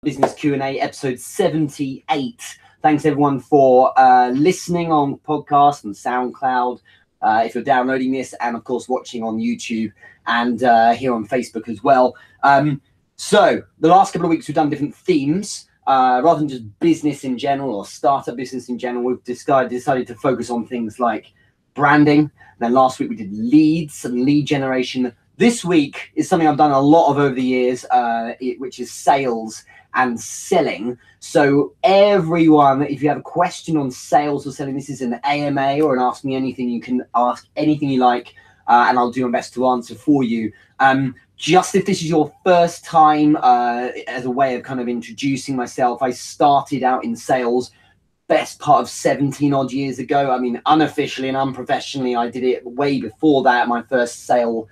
Business Q&A episode 78. Thanks everyone for listening on podcast and SoundCloud, if you're downloading this, and of course watching on YouTube and here on Facebook as well. So the last couple of weeks we've done different themes. Rather than just business in general or startup business in general, we've decided to focus on things like branding. Then last week we did leads and lead generation. This week is something I've done a lot of over the years, which is sales and selling. So everyone, if you have a question on sales or selling, this is an AMA or an Ask Me Anything. You can ask anything you like, and I'll do my best to answer for you. Just if this is your first time, as a way of kind of introducing myself, I started out in sales best part of 17 odd years ago. I mean, unofficially and unprofessionally, I did it way before that. My first sale,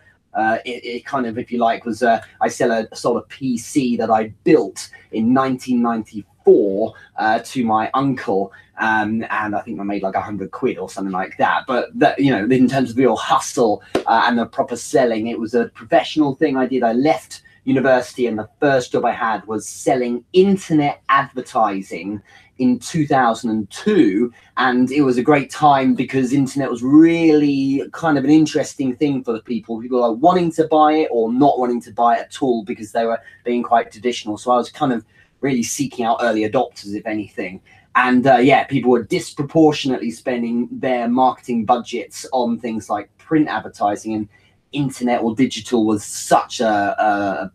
it kind of, if you like, was I sold a PC that I built in 1994 to my uncle, and I think I made like 100 quid or something like that. But that, you know, in terms of real hustle and the proper selling, it was a professional thing I did. I left university and the first job I had was selling internet advertising in 2002, and it was a great time because internet was really kind of an interesting thing for the people are wanting to buy it or not wanting to buy it at all because they were being quite traditional. So I was kind of really seeking out early adopters, if anything. And yeah, people were disproportionately spending their marketing budgets on things like print advertising, and internet or digital was such a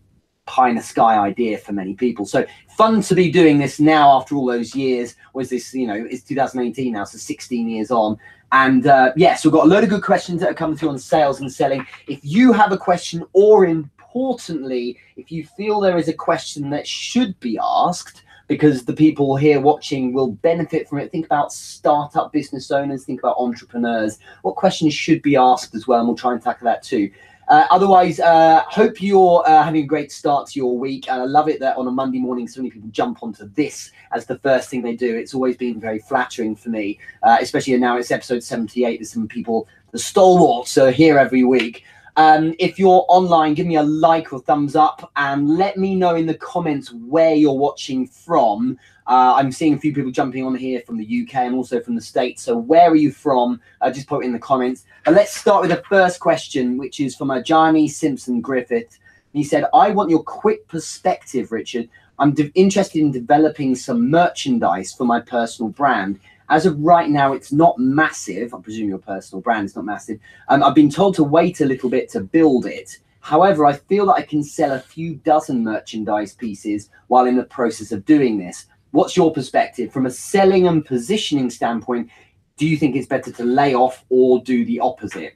pie in the sky idea for many people. So fun to be doing this now after all those years. Was this, you know, it's 2018 now, so 16 years on. And yeah, so we've got a load of good questions that are coming through on sales and selling. If you have a question, or importantly, if you feel there is a question that should be asked, because the people here watching will benefit from it, think about startup business owners, think about entrepreneurs, what questions should be asked as well, and we'll try and tackle that too. Otherwise, hope you're having a great start to your week. And I love it that on a Monday morning, so many people jump onto this as the first thing they do. It's always been very flattering for me, especially now it's episode 78. There's some people, the stalwarts, are here every week. If you're online, give me a like or thumbs up and let me know in the comments where you're watching from. I'm seeing a few people jumping on here from the UK and also from the States. So where are you from? Just put it in the comments. But let's start with the first question, which is from Johnny Simpson Griffith. He said, I want your quick perspective, Richard. I'm interested in developing some merchandise for my personal brand. As of right now, it's not massive. I presume your personal brand is not massive. I've been told to wait a little bit to build it. However, I feel that I can sell a few dozen merchandise pieces while in the process of doing this. What's your perspective? From a selling and positioning standpoint, do you think it's better to lay off or do the opposite?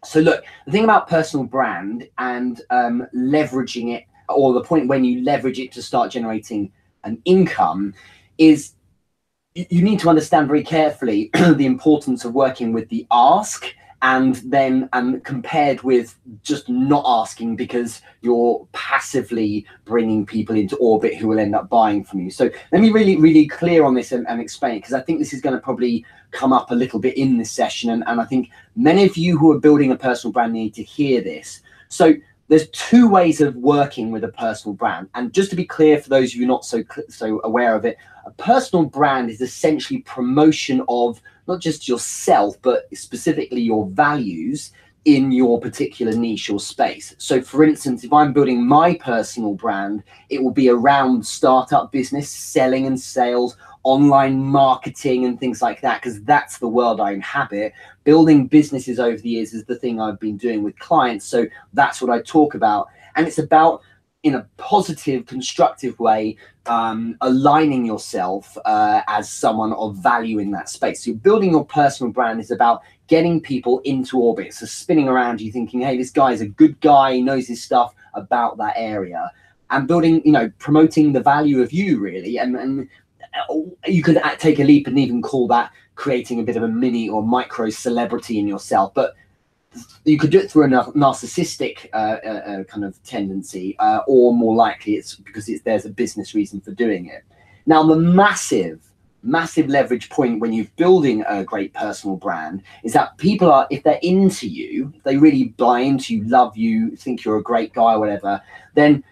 So look, the thing about personal brand and leveraging it, or the point when you leverage it to start generating an income, is you need to understand very carefully the importance of working with the ask and then compared with just not asking because you're passively bringing people into orbit who will end up buying from you. So let me really clear on this and explain it, because I think this is going to probably come up a little bit in this session. And I think many of you who are building a personal brand need to hear this. So there's two ways of working with a personal brand. And just to be clear, for those of you not so aware of it, a personal brand is essentially promotion of not just yourself, but specifically your values in your particular niche or space. So for instance, if I'm building my personal brand, it will be around startup business, selling and sales, online marketing and things like that, because that's the world I inhabit. Building businesses over the years is the thing I've been doing with clients. So that's what I talk about. And it's about, in a positive, constructive way, aligning yourself as someone of value in that space. So building your personal brand is about getting people into orbit. So spinning around you thinking, hey, this guy's a good guy, he knows his stuff about that area. And building, you know, promoting the value of you, really. And you could take a leap and even call that creating a bit of a mini or micro celebrity in yourself. But you could do it through a narcissistic kind of tendency, or more likely it's because there's a business reason for doing it. Now, the massive leverage point when you're building a great personal brand is that people are, if they're into you, if they really buy into you, love you, think you're a great guy or whatever, then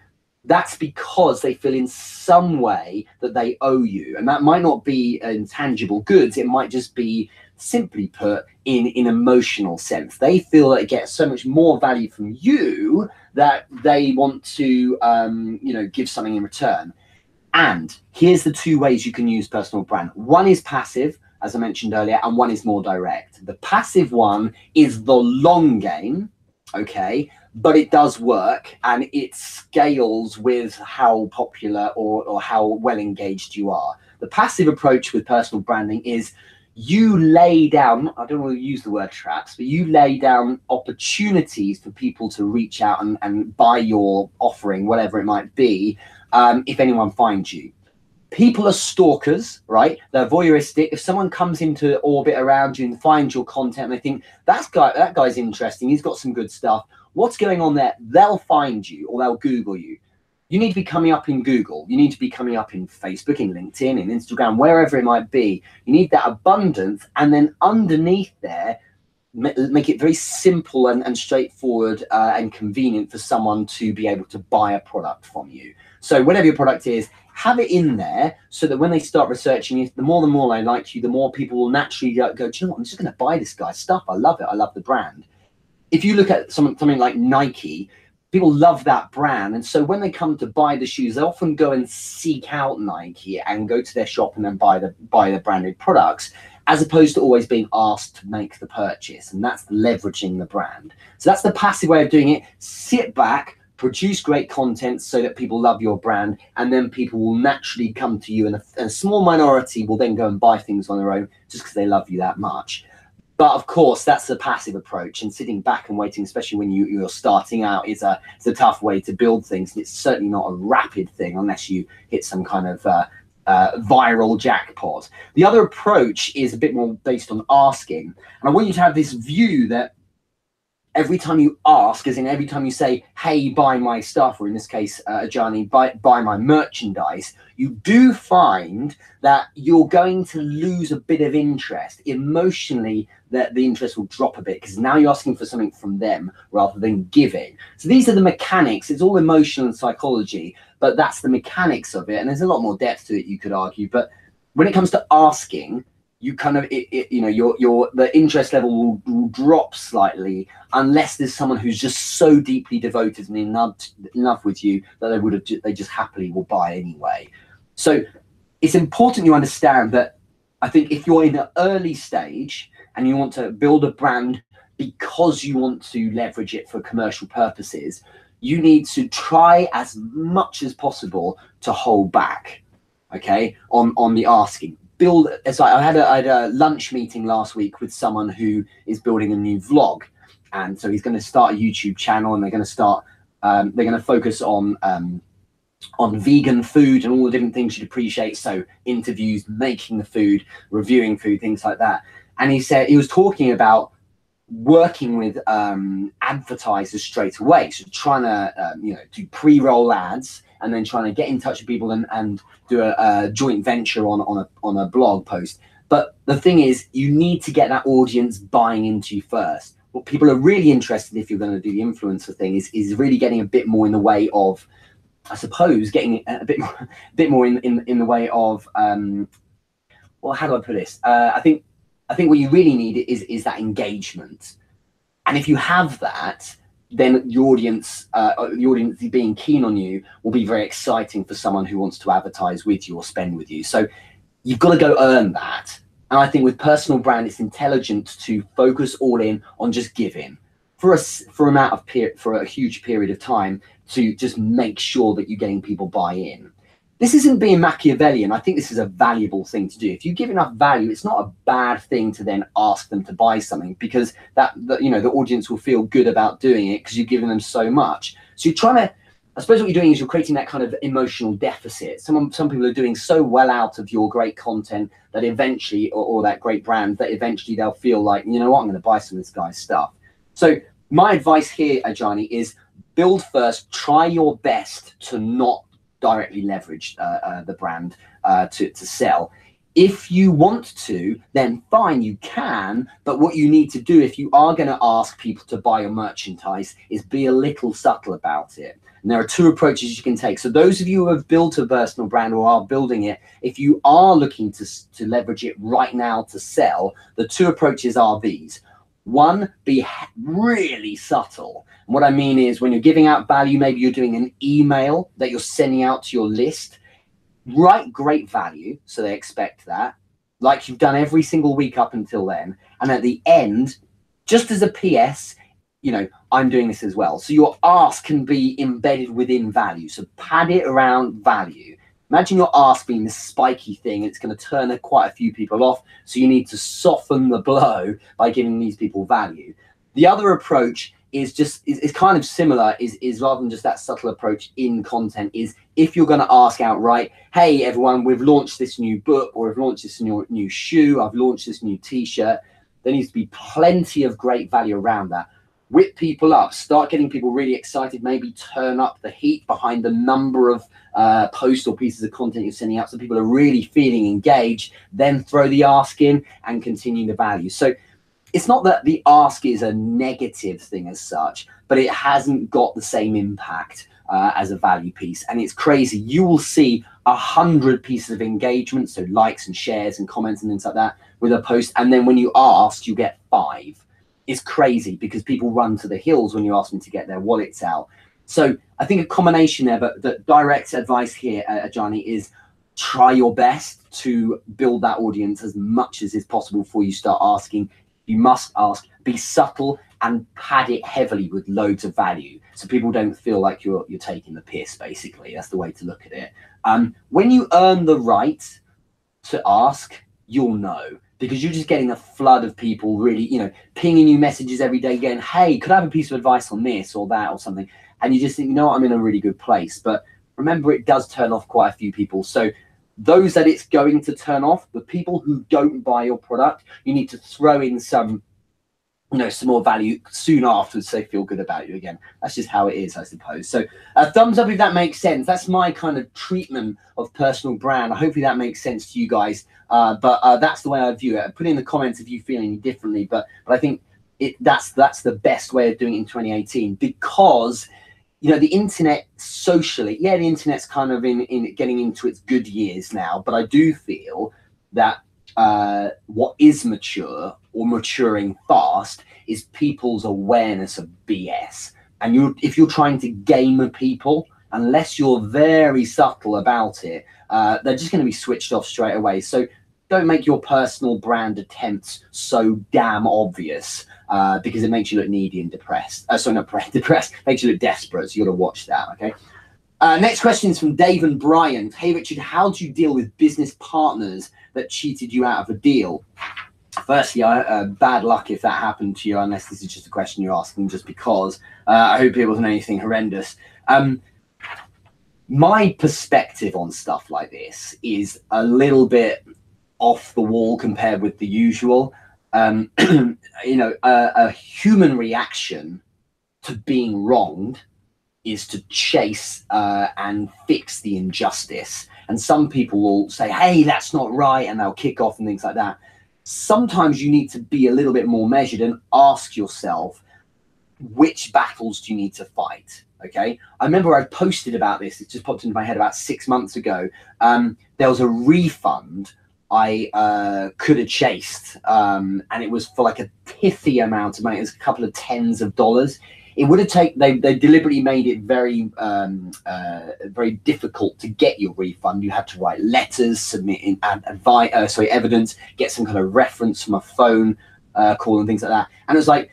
that's because they feel in some way that they owe you. And that might not be intangible goods. It might just be, simply put, in emotional sense. They feel that it gets so much more value from you that they want to, you know, give something in return. And here's the two ways you can use personal brand. One is passive, as I mentioned earlier, and one is more direct. The passive one is the long game, okay? But it does work, and it scales with how popular or how well engaged you are. The passive approach with personal branding is you lay down, I don't want to use the word traps, but you lay down opportunities for people to reach out and buy your offering, whatever it might be, if anyone finds you. People are stalkers, right? They're voyeuristic. If someone comes into orbit around you and finds your content and they think, that guy's interesting, he's got some good stuff, what's going on there? They'll find you, or they'll Google you. You need to be coming up in Google. You need to be coming up in Facebook, in LinkedIn, in Instagram, wherever it might be. You need that abundance. And then underneath there, make it very simple and straightforward and convenient for someone to be able to buy a product from you. So whatever your product is, have it in there so that when they start researching you, the more they like you, the more people will naturally go, do you know what, I'm just going to buy this guy's stuff. I love it. I love the brand. If you look at something like Nike, people love that brand. And so when they come to buy the shoes, they often go and seek out Nike and go to their shop and then buy the branded products, as opposed to always being asked to make the purchase. And that's leveraging the brand. So that's the passive way of doing it. Sit back, produce great content so that people love your brand, and then people will naturally come to you, and a small minority will then go and buy things on their own just because they love you that much. But of course, that's the passive approach, and sitting back and waiting, especially when you're starting out, it's a tough way to build things. And it's certainly not a rapid thing unless you hit some kind of viral jackpot. The other approach is a bit more based on asking. And I want you to have this view that every time you ask, as in every time you say, hey, buy my stuff, or in this case, Ajani, buy my merchandise, you do find that you're going to lose a bit of interest. Emotionally, that the interest will drop a bit because now you're asking for something from them rather than giving. So these are the mechanics. It's all emotional and psychology, but that's the mechanics of it. And there's a lot more depth to it, you could argue. But when it comes to asking, you kind of, you know, the interest level will drop slightly unless there's someone who's just so deeply devoted and in love with you that they just happily will buy anyway. So it's important you understand that. I think if you're in the early stage and you want to build a brand because you want to leverage it for commercial purposes, you need to try as much as possible to hold back, okay, on the asking. I had a lunch meeting last week with someone who is building a new vlog, and so he's going to start a YouTube channel, and they're going to focus on vegan food and all the different things you'd appreciate. So interviews, making the food, reviewing food, things like that. And he was talking about working with advertisers straight away, so trying to do pre-roll ads and then trying to get in touch with people and do a joint venture on a blog post. But the thing is, you need to get that audience buying into you first. What people are really interested in, if you're going to do the influencer thing, is really getting a bit more in the way of, I suppose, getting a bit more in the way of well, how do I put this? I think what you really need is that engagement. And if you have that, then the audience being keen on you will be very exciting for someone who wants to advertise with you or spend with you. So you've got to go earn that. And I think with personal brand, it's intelligent to focus all in on just giving for a huge period of time to just make sure that you're getting people buy in. This isn't being Machiavellian. I think this is a valuable thing to do. If you give enough value, it's not a bad thing to then ask them to buy something, because the audience will feel good about doing it because you're giving them so much. So you're trying to, I suppose what you're doing is you're creating that kind of emotional deficit. Some people are doing so well out of your great content that eventually, or that great brand, that eventually they'll feel like, you know what, I'm going to buy some of this guy's stuff. So my advice here, Ajani, is build first, try your best to not directly leverage the brand to sell. If you want to, then fine, you can. But what you need to do if you are going to ask people to buy your merchandise is be a little subtle about it. And there are two approaches you can take. So those of you who have built a personal brand or are building it, if you are looking to leverage it right now to sell, the two approaches are these. One, be really subtle. And what I mean is when you're giving out value, maybe you're doing an email that you're sending out to your list, write great value so they expect that, like you've done every single week up until then. And at the end, just as a PS, you know, I'm doing this as well. So your ask can be embedded within value. So pad it around value. Imagine your ask being this spiky thing. It's going to turn quite a few people off. So you need to soften the blow by giving these people value. The other approach is just is kind of similar, is rather than just that subtle approach in content, is if you're going to ask outright, hey, everyone, we've launched this new book, or we've launched this new shoe, I've launched this new T-shirt. There needs to be plenty of great value around that. Whip people up, start getting people really excited, maybe turn up the heat behind the number of posts or pieces of content you're sending out so people are really feeling engaged, then throw the ask in and continue the value. So it's not that the ask is a negative thing as such, but it hasn't got the same impact as a value piece. And it's crazy. You will see 100 pieces of engagement, so likes and shares and comments and things like that with a post. And then when you ask, you get 5. It's crazy because people run to the hills when you ask them to get their wallets out. So I think a combination there, but the direct advice here, Ajani, is try your best to build that audience as much as is possible before you start asking. You must ask, be subtle, and pad it heavily with loads of value so people don't feel like you're taking the piss, basically. That's the way to look at it. When you earn the right to ask, you'll know. Because you're just getting a flood of people really, you know, pinging you messages every day going, hey, could I have a piece of advice on this or that or something? And you just think, you know what, I'm in a really good place. But remember, it does turn off quite a few people. So those that it's going to turn off, the people who don't buy your product, you need to throw in some, you know, some more value soon afterwards so they feel good about you again. That's just how it is, I suppose. So thumbs up if that makes sense. That's my kind of treatment of personal brand. Hopefully that makes sense to you guys. But that's the way I view it. Put in the comments if you feel any differently. But I think that's the best way of doing it in 2018, because, you know, the internet socially, yeah, the internet's kind of in getting into its good years now. But I do feel that what is mature or maturing fast is people's awareness of BS. And if you're trying to game people, unless you're very subtle about it, they're just going to be switched off straight away. So don't make your personal brand attempts so damn obvious because it makes you look needy and depressed. Sorry, not depressed, makes you look desperate. So you got to watch that, okay? Next question is from Dave and Brian. Hey, Richard, how do you deal with business partners that cheated you out of a deal? Firstly, bad luck if that happened to you, unless this is just a question you're asking just because. I hope it wasn't anything horrendous. My perspective on stuff like this is a little bit off the wall compared with the usual. You know, a human reaction to being wronged is to chase and fix the injustice. And some people will say, hey, that's not right, and they'll kick off and things like that. Sometimes you need to be a little bit more measured and ask yourself, which battles do you need to fight? Okay, I remember I posted about this. It just popped into my head about 6 months ago. There was a refund I could have chased, and it was for like a pithy amount of money. It was a couple of tens of dollars. It would have taken, they deliberately made it very difficult to get your refund. You had to write letters, submit evidence, get some kind of reference from a phone call and things like that. And it was like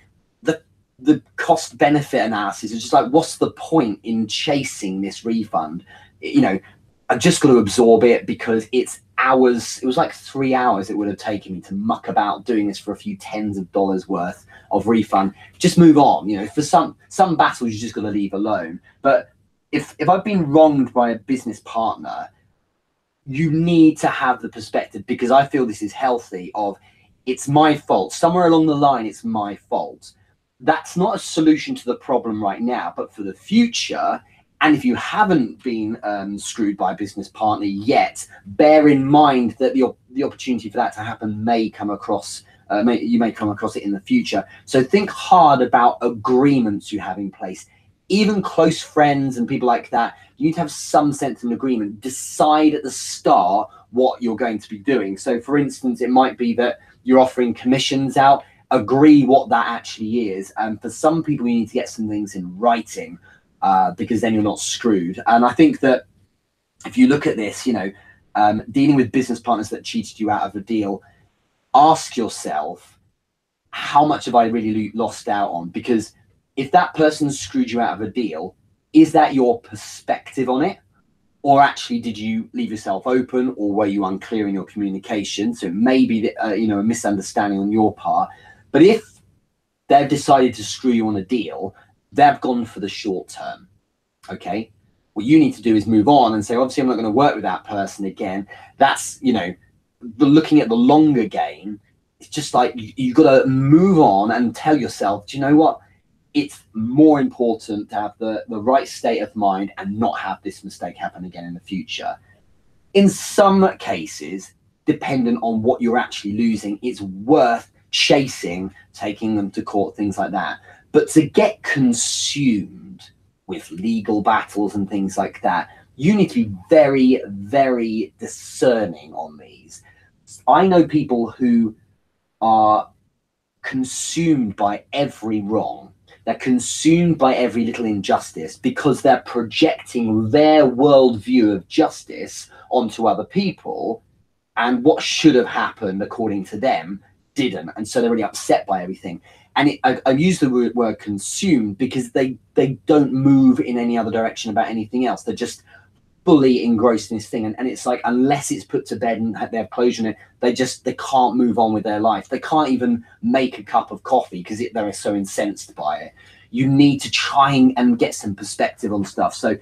the cost benefit analysis is just like, what's the point in chasing this refund? You know, I've just got to absorb it because it's hours. It was like 3 hours it would have taken me to muck about doing this for a few tens of dollars worth of refund. Just move on. You know, for some battles you just got to leave alone. But if I've been wronged by a business partner, you need to have the perspective, because I feel this is healthy, of it's my fault. Somewhere along the line, it's my fault. That's not a solution to the problem right now, but for the future. And if you haven't been screwed by a business partner yet, bear in mind that the opportunity for that to happen may come across. You may come across it in the future. So think hard about agreements you have in place. even close friends and people like that, you need to have some sense of an agreement. Decide at the start what you're going to be doing. So for instance, it might be that you're offering commissions out. Agree what that actually is. And for some people, you need to get some things in writing, because then you're not screwed. And I think that if you look at this, you know, dealing with business partners that cheated you out of a deal, ask yourself, how much have I really lost out on? Because if that person screwed you out of a deal, is that your perspective on it? Or actually, did you leave yourself open, or were you unclear in your communication? So maybe, you know, a misunderstanding on your part. But if they've decided to screw you on a deal, they've gone for the short term. Okay. What you need to do is move on and say, obviously, I'm not going to work with that person again. That's, you know, looking at the longer game. It's just like you've got to move on and tell yourself, do you know what? It's more important to have the right state of mind and not have this mistake happen again in the future. In some cases, dependent on what you're actually losing, it's worth chasing, taking them to court, things like that. But to get consumed with legal battles and things like that, you need to be very, very discerning on these. I know people who are consumed by every wrong. They're consumed by every little injustice because they're projecting their worldview of justice onto other people, and what should have happened according to them didn't. And so they're really upset by everything. And I use the word consumed because they don't move in any other direction about anything else. They're just fully engrossed in this thing. And it's like, unless it's put to bed and they have closure in it, they can't move on with their life. They can't even make a cup of coffee because they're so incensed by it. You need to try and get some perspective on stuff. So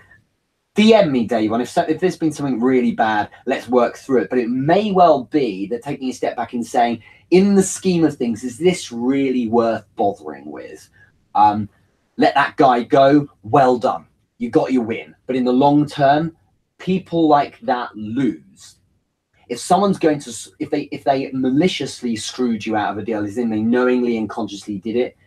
DM me, Dave, and if there's been something really bad, let's work through it. But it may well be that taking a step back and saying, in the scheme of things, is this really worth bothering with? Let that guy go. Well done. You got your win. But in the long term, people like that lose. If someone's going to, if they maliciously screwed you out of a deal, as in they knowingly and consciously did it,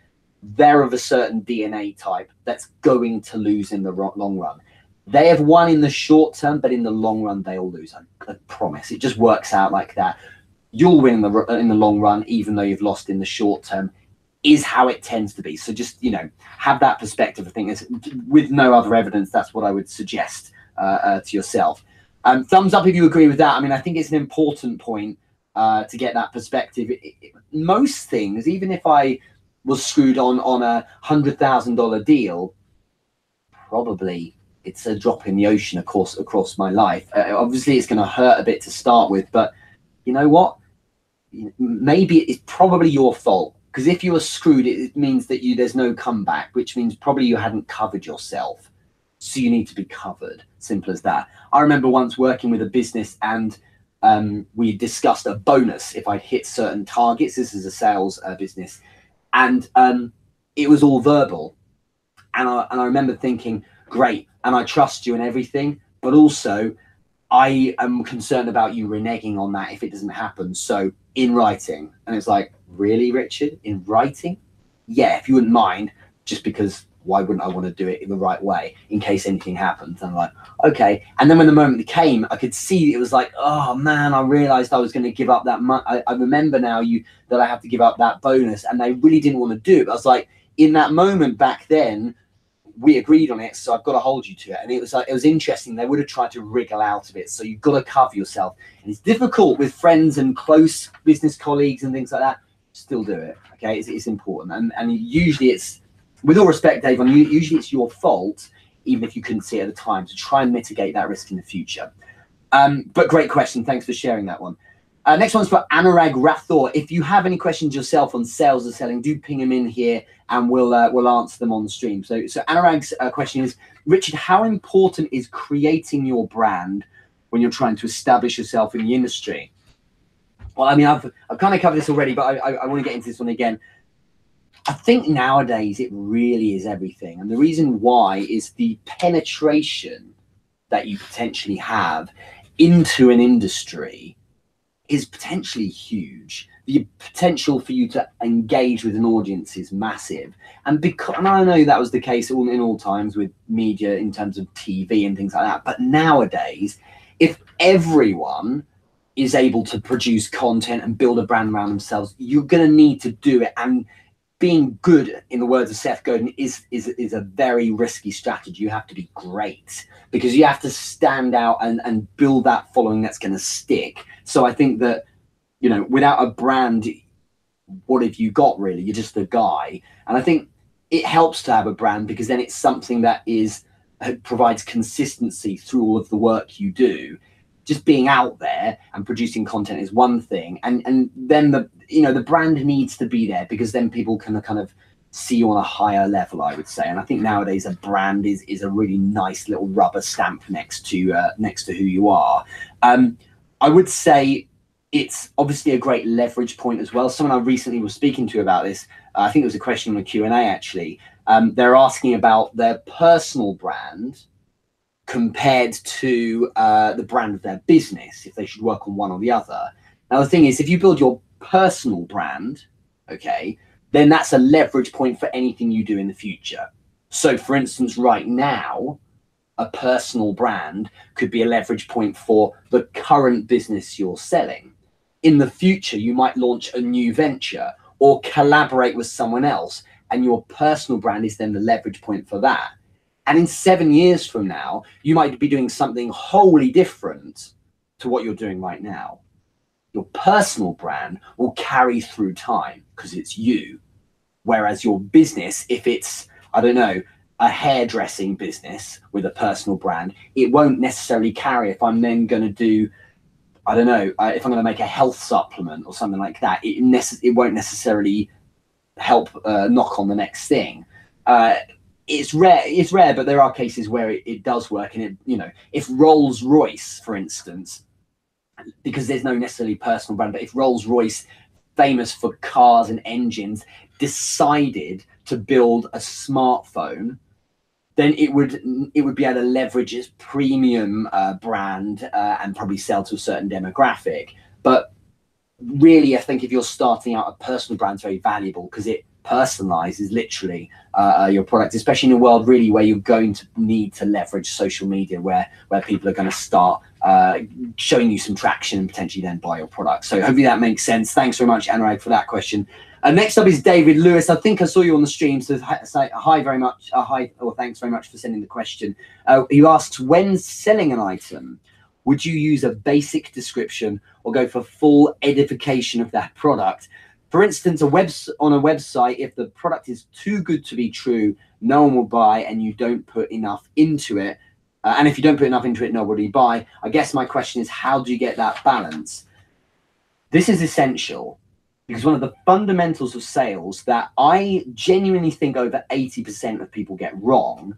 they're of a certain DNA type that's going to lose in the long run. They have won in the short term, but in the long run, they'll lose. I promise. It just works out like that. You'll win in the long run, even though you've lost in the short term, is how it tends to be. So just, you know, have that perspective. I think with no other evidence, that's what I would suggest to yourself. Thumbs up if you agree with that. I mean, I think it's an important point to get that perspective. Most things, even if I was screwed on a $100,000 deal, probably it's a drop in the ocean, of course, across my life. Obviously, it's going to hurt a bit to start with, but you know what? Maybe it's probably your fault, because if you were screwed, it means that there's no comeback, which means probably you hadn't covered yourself. So you need to be covered. Simple as that. I remember once working with a business, and we discussed a bonus if I'd hit certain targets. This is a sales business, and it was all verbal. And I remember thinking, great, and I trust you and everything, but also I am concerned about you reneging on that if it doesn't happen. So in writing. And it's like, really, Richard? In writing? Yeah, if you wouldn't mind, just because why wouldn't I want to do it in the right way in case anything happens? And I'm like, okay. And then when the moment came, I could see it was like, oh man, I realized I was going to give up that I remember now that I have to give up that bonus, and they really didn't want to do it. But I was like, in that moment back then, we agreed on it, so I've got to hold you to it. And it was interesting. They would have tried to wriggle out of it. So you've got to cover yourself. And it's difficult with friends and close business colleagues and things like that. Still do it. Okay, it's important. And usually it's, with all respect, Dave, usually it's your fault, even if you couldn't see it at the time, to try and mitigate that risk in the future. But great question. Thanks for sharing that one. Next one's for Anurag Rathor. If you have any questions yourself on sales or selling, do ping them in here and we'll answer them on the stream. So Anurag's question is, Richard, how important is creating your brand when you're trying to establish yourself in the industry? Well, I mean, I've kind of covered this already, but I want to get into this one again. I think nowadays it really is everything. And the reason why is the penetration that you potentially have into an industry is potentially huge. The potential for you to engage with an audience is massive. And I know that was the case in all times with media in terms of TV and things like that. But nowadays, if everyone is able to produce content and build a brand around themselves, you're going to need to do it. And being good, in the words of Seth Godin, is a very risky strategy. You have to be great because you have to stand out and build that following that's going to stick. So I think that, you know, without a brand, what have you got really? You're just a guy. And I think it helps to have a brand because then it's something that provides consistency through all of the work you do. Just being out there and producing content is one thing, and then the brand needs to be there because then people can kind of see you on a higher level, I would say. And I think nowadays a brand is a really nice little rubber stamp next to who you are. I would say it's obviously a great leverage point as well. Someone I recently was speaking to about this, I think it was a question on a Q&A actually. They're asking about their personal brand compared to the brand of their business, if they should work on one or the other. Now, the thing is, if you build your personal brand, okay, then that's a leverage point for anything you do in the future. So, for instance, right now, a personal brand could be a leverage point for the current business you're selling. In the future, you might launch a new venture or collaborate with someone else, and your personal brand is then the leverage point for that. And in 7 years from now, you might be doing something wholly different to what you're doing right now. Your personal brand will carry through time because it's you. Whereas your business, if it's, I don't know, a hairdressing business with a personal brand, it won't necessarily carry. If I'm then going to do, I don't know, if I'm going to make a health supplement or something like that, it won't necessarily help knock on the next thing. It's rare, but there are cases where it does work. And if Rolls-Royce, for instance, because there's no necessarily personal brand, but if Rolls-Royce, famous for cars and engines, decided to build a smartphone, then it would be able to leverage its premium brand and probably sell to a certain demographic. But really, I think if you're starting out, a personal brand is very valuable because it personalizes literally your product, especially in a world really where you're going to need to leverage social media, where people are going to start showing you some traction and potentially then buy your product. So hopefully that makes sense. Thanks very much, Anurag, for that question. Next up is David Lewis. I think I saw you on the stream, so say hi very much. Hi, or thanks very much for sending the question. He asks, when selling an item, would you use a basic description or go for full edification of that product? For instance, on a website, if the product is too good to be true, no one will buy, and you don't put enough into it. And if you don't put enough into it, nobody will buy. I guess my question is, how do you get that balance? This is essential because one of the fundamentals of sales that I genuinely think over 80% of people get wrong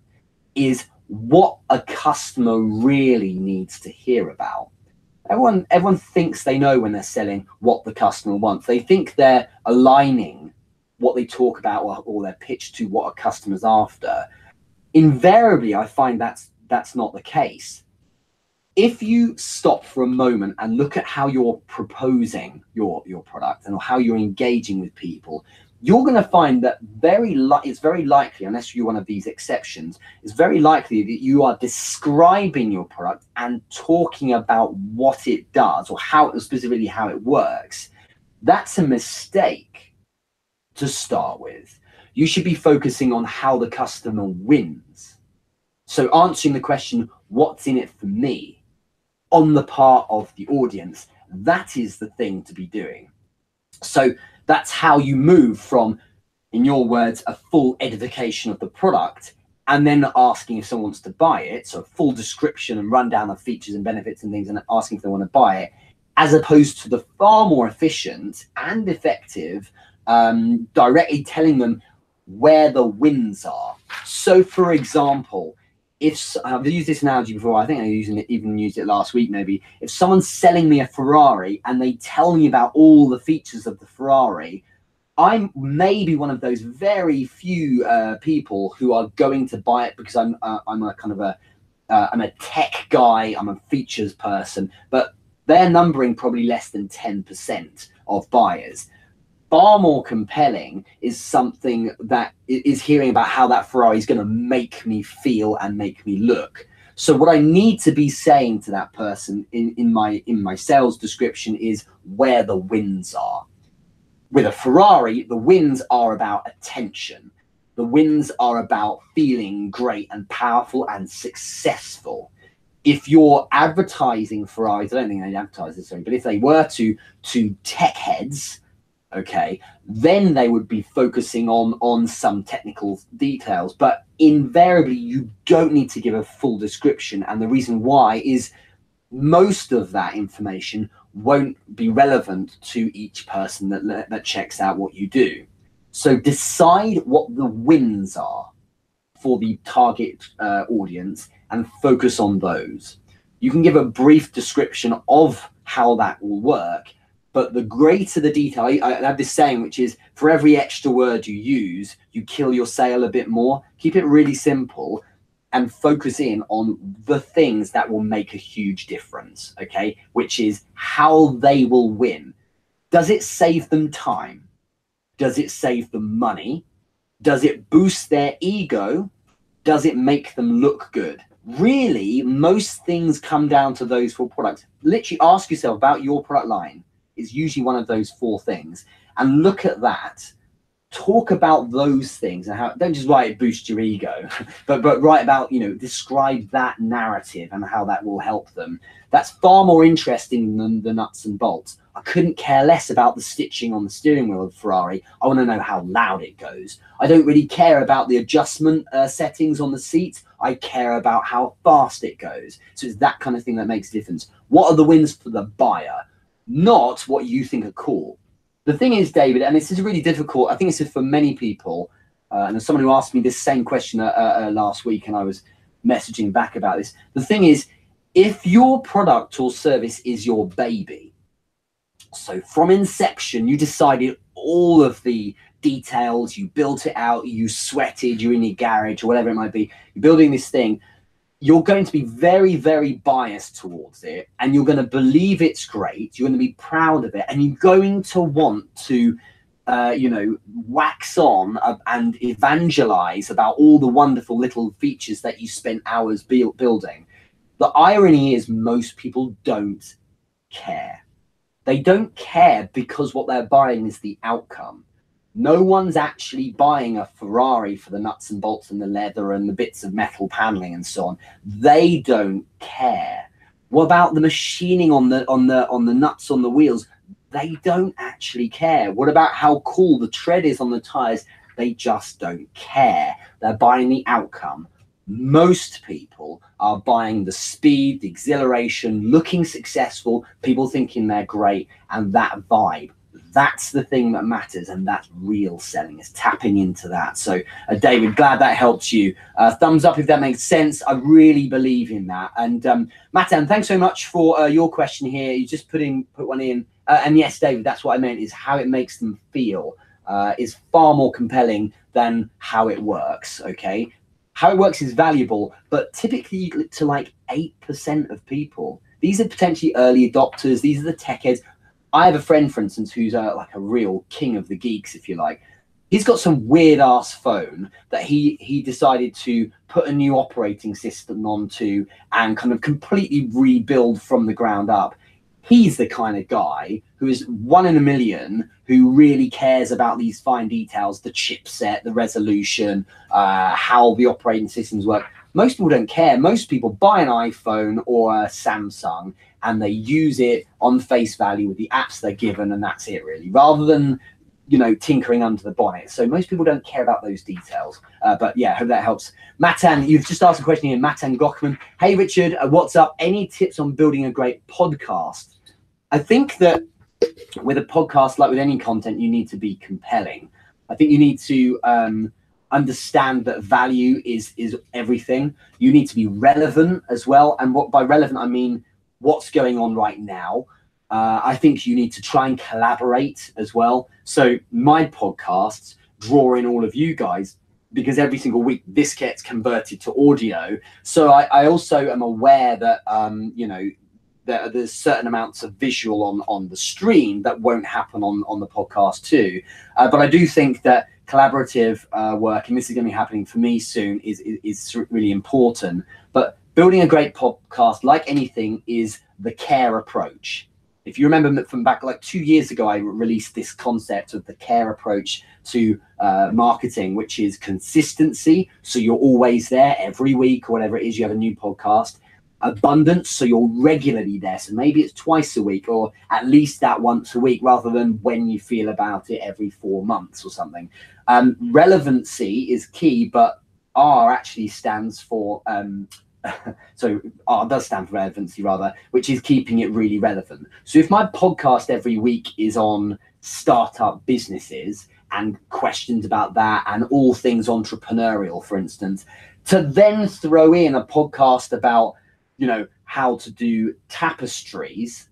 is what a customer really needs to hear about. Everyone thinks they know when they're selling what the customer wants. They think they're aligning what they talk about or their pitch to what a customer's after. Invariably, I find that's not the case. If you stop for a moment and look at how you're proposing your product and how you're engaging with people, you're going to find that it's very likely, unless you're one of these exceptions, it's very likely that you are describing your product and talking about what it does or specifically how it works. That's a mistake to start with. You should be focusing on how the customer wins. So answering the question, what's in it for me, on the part of the audience, that is the thing to be doing. So that's how you move from, in your words, a full edification of the product and then asking if someone wants to buy it. So a full description and rundown of features and benefits and things and asking if they want to buy it, as opposed to the far more efficient and effective directly telling them where the wins are. So for example, if I've used this analogy before, I think I even used it last week maybe. If someone's selling me a Ferrari and they tell me about all the features of the Ferrari, I'm maybe one of those very few people who are going to buy it because I'm a kind of I'm a tech guy, I'm a features person. But they're numbering probably less than 10% of buyers. Far more compelling is something that is hearing about how that Ferrari is going to make me feel and make me look. So what I need to be saying to that person in my sales description is where the wins are. With a Ferrari, the wins are about attention. The wins are about feeling great and powerful and successful. If you're advertising Ferraris, I don't think they advertise this, but if they were to tech heads, okay, then they would be focusing on some technical details. But invariably, you don't need to give a full description. And the reason why is most of that information won't be relevant to each person that checks out what you do. So decide what the wins are for the target audience and focus on those. You can give a brief description of how that will work, but the greater the detail, I have this saying, which is for every extra word you use, you kill your sale a bit more. Keep it really simple and focus in on the things that will make a huge difference, okay? Which is how they will win. Does it save them time? Does it save them money? Does it boost their ego? Does it make them look good? Really, most things come down to those 4 products. Literally ask yourself about your product line. Is usually one of those 4 things, and look at that. Talk about those things and how, don't just write it boost your ego, but write about, describe that narrative and how that will help them. That's far more interesting than the nuts and bolts. I couldn't care less about the stitching on the steering wheel of Ferrari. I want to know how loud it goes. I don't really care about the adjustment settings on the seat. I care about how fast it goes. So it's that kind of thing that makes a difference. What are the wins for the buyer? Not what you think are cool. The thing is, David, and this is really difficult, I think this is for many people, and there's someone who asked me this same question last week, and I was messaging back about this. The thing is, if your product or service is your baby, so from inception, you decided all of the details, you built it out, you sweated, you're in your garage, or whatever it might be, you're building this thing, you're going to be very, very biased towards it, and you're going to believe it's great. You're going to be proud of it, and you're going to want to, wax on and evangelize about all the wonderful little features that you spent hours building. The irony is most people don't care. They don't care because what they're buying is the outcome. No one's actually buying a Ferrari for the nuts and bolts and the leather and the bits of metal paneling and so on. They don't care. What about the machining on the nuts on the wheels? They don't actually care. What about how cool the tread is on the tires? They just don't care. They're buying the outcome. Most people are buying the speed, the exhilaration, looking successful, people thinking they're great, and that vibe. That's the thing that matters, and that's real selling, is tapping into that. So, David, glad that helps you. Thumbs up if that makes sense. I really believe in that. And Matan, thanks so much for your question here. You just put one in. And yes, David, that's what I meant, is how it makes them feel is far more compelling than how it works, okay? How it works is valuable, but typically to like 8% of people. These are potentially early adopters. These are the tech heads. I have a friend, for instance, who's like a real king of the geeks, if you like. He's got some weird ass phone that he decided to put a new operating system onto and kind of completely rebuild from the ground up. He's the kind of guy who is 1 in a million who really cares about these fine details, the chipset, the resolution, how the operating systems work. Most people don't care. Most people buy an iPhone or a Samsung and they use it on face value with the apps they're given, and that's it really, rather than, tinkering under the bonnet. So most people don't care about those details. But yeah, I hope that helps. Matan, you've just asked a question here. Matan Gochman. Hey, Richard, what's up? Any tips on building a great podcast? I think that with a podcast, like with any content, you need to be compelling. I think you need to understand that value is everything. You need to be relevant as well. And what by relevant, I mean what's going on right now. I think you need to try and collaborate as well. So my podcasts draw in all of you guys, because every single week this gets converted to audio. So I also am aware that, there's certain amounts of visual on the stream that won't happen on the podcast too. But I do think that collaborative work, and this is going to be happening for me soon, is really important. But building a great podcast, like anything, is the care approach. If you remember from back like 2 years ago, I released this concept of the care approach to marketing, which is consistency. So you're always there every week or whatever it is, you have a new podcast. Abundance, so you're regularly there. So maybe it's twice a week or at least that once a week, rather than when you feel about it every 4 months or something. Relevancy is key, but R actually stands for so R does stand for relevancy rather, which is keeping it really relevant. So if my podcast every week is on startup businesses and questions about that and all things entrepreneurial, for instance, to then throw in a podcast about, you know, how to do tapestries,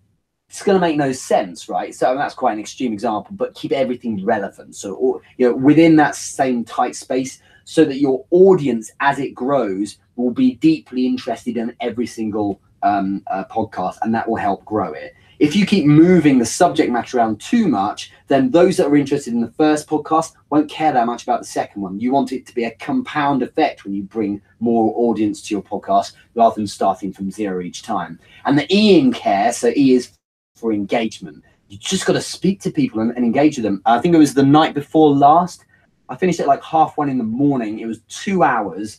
it's going to make no sense, right? So that's quite an extreme example, but keep everything relevant. So, you know, within that same tight space, so that your audience, as it grows, will be deeply interested in every single podcast, and that will help grow it. If you keep moving the subject matter around too much, then those that are interested in the first podcast won't care that much about the second one. You want it to be a compound effect when you bring more audience to your podcast, rather than starting from zero each time. And the E in care, so E is for engagement. You just got to speak to people and engage with them. I think it was the night before last, I finished at like 1:30 in the morning. It was 2 hours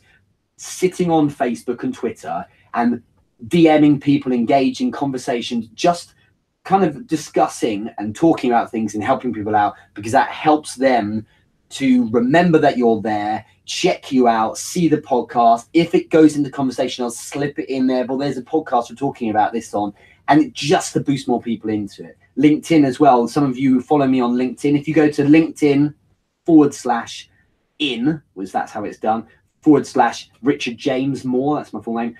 sitting on Facebook and Twitter and DMing people, engaging conversations, just kind of discussing and talking about things and helping people out, because that helps them to remember that you're there, check you out, see the podcast. If it goes into conversation, I'll slip it in there. But there's a podcast we're talking about this on, and just to boost more people into it. LinkedIn as well. Some of you follow me on LinkedIn. If you go to LinkedIn /in, was that's how it's done, /Richard James Moore, that's my full name,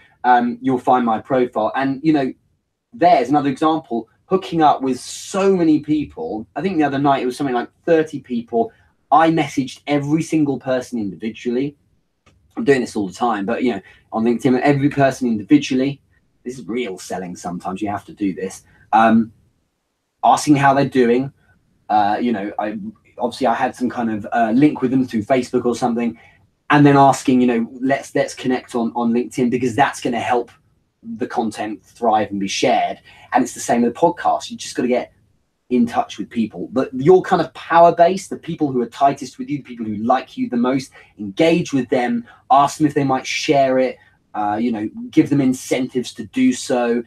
you'll find my profile. And, you know, there's another example, hooking up with so many people. I think the other night it was something like 30 people. I messaged every single person individually. I'm doing this all the time, but, you know, on LinkedIn, every person individually. This is real selling sometimes. You have to do this. Asking how they're doing. You know, I had some kind of link with them through Facebook or something. And then asking, you know, let's connect on LinkedIn, because that's going to help the content thrive and be shared. And it's the same with the podcast. You just got to get in touch with people. But your kind of power base, the people who are tightest with you, the people who like you the most, engage with them, ask them if they might share it, you know, give them incentives to do so.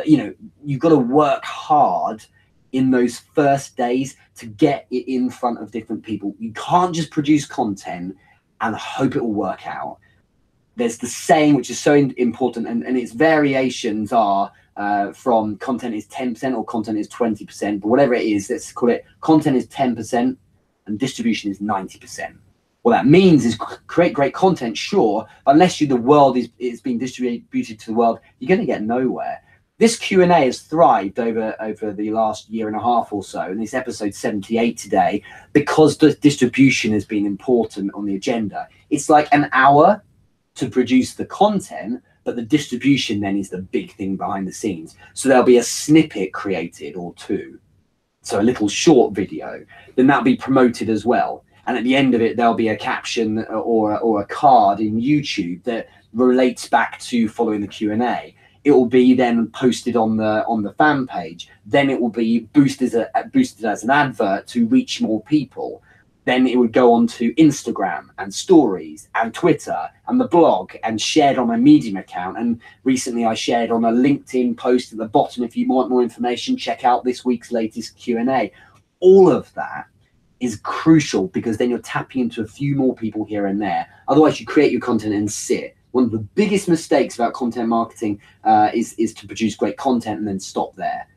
You know, you've got to work hard in those first days to get it in front of different people. You can't just produce content and hope it will work out. There's the saying, which is so important, and its variations are from content is 10% or content is 20%, but whatever it is, let's call it content is 10% and distribution is 90%. What that means is create great content, sure, but unless the world is being distributed to the world, you're going to get nowhere. This Q&A has thrived over the last year and a half or so, and it's episode 78 today, because the distribution has been important on the agenda. It's like an hour to produce the content, but the distribution then is the big thing behind the scenes. So there'll be a snippet created or two, so a little short video, then that'll be promoted as well. And at the end of it, there'll be a caption or a card in YouTube that relates back to following the Q&A. It will be then posted on the fan page. Then it will be boosted as an advert to reach more people. Then it would go on to Instagram and stories and Twitter and the blog and shared on my Medium account. And recently I shared on a LinkedIn post at the bottom. If you want more information, check out this week's latest Q&A. All of that is crucial, because then you're tapping into a few more people here and there. Otherwise, you create your content and sit. One of the biggest mistakes about content marketing is to produce great content and then stop there.